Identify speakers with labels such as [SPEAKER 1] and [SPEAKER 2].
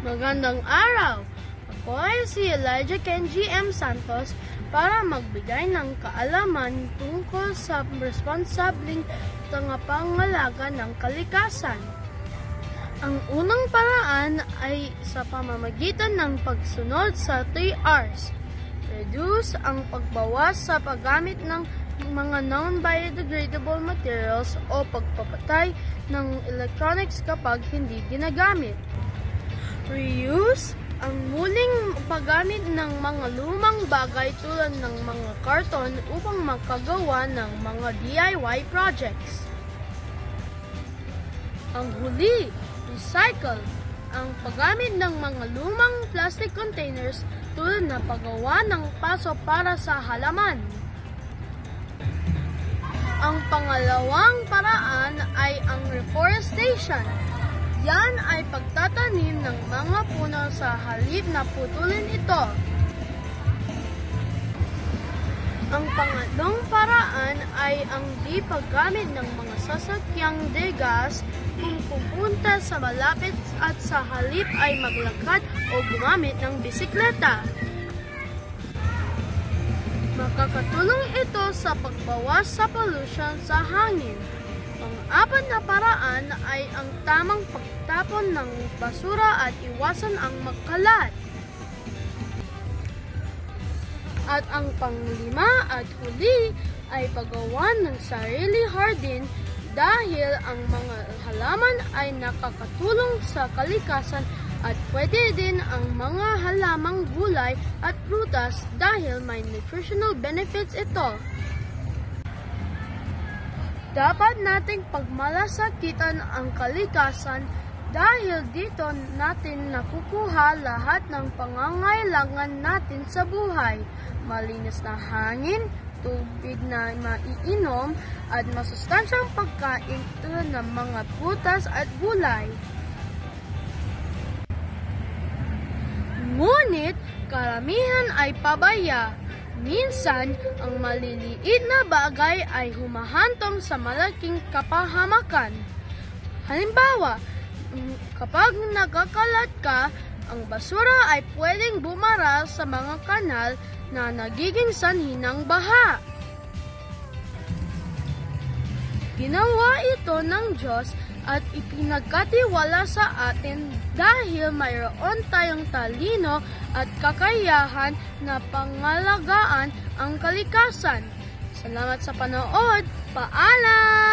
[SPEAKER 1] Magandang araw! Ako ay si Elijah Kenji M. Santos para magbigay ng kaalaman tungkol sa responsableng pangangalaga ng kalikasan. Ang unang paraan ay sa pamamagitan ng pagsunod sa 3 R's. Reduce ang pagbawas sa paggamit ng mga non-biodegradable materials o pagpapatay ng electronics kapag hindi ginagamit. Reuse ang muling paggamit ng mga lumang bagay tulad ng mga karton upang makagawa ng mga DIY projects. Ang huli, recycle ang paggamit ng mga lumang plastic containers tulad na paggawa ng paso para sa halaman. Ang pangalawang paraan ay ang reforestation. Yan ay pagtatanim ng mga puno sa halip na putulin ito. Ang pangatlong paraan ay ang di paggamit ng mga sasakyang degas kung pupunta sa malapit at sa halip ay maglakad o gumamit ng bisikleta. Makakatulong ito sa pagbawas sa pollution sa hangin. Pang-apat na paraan ay ang tamang pagtapon ng basura at iwasan ang magkalat. At ang panglima at huli ay paggawa ng sarili hardin dahil ang mga halaman ay nakakatulong sa kalikasan at pwede din ang mga halamang gulay at prutas dahil may nutritional benefits ito. Dapat nating pagmalasakitan ang kalikasan dahil dito natin nakukuha lahat ng pangangailangan natin sa buhay. Malinis na hangin, tubig na maiinom, at masustansyang pagkain tulad ng mga prutas at gulay. Ngunit, karamihan ay pabaya. Minsan, ang maliliit na bagay ay humahantong sa malaking kapahamakan. Halimbawa, kapag nagkakalat ka, ang basura ay pwedeng bumara sa mga kanal na nagiging sanhi ng baha. Ginawa ito ng Diyos at ipinagkatiwala sa atin dahil mayroon tayong talino at kakayahan na pangalagaan ang kalikasan. Salamat sa panood. Paalam!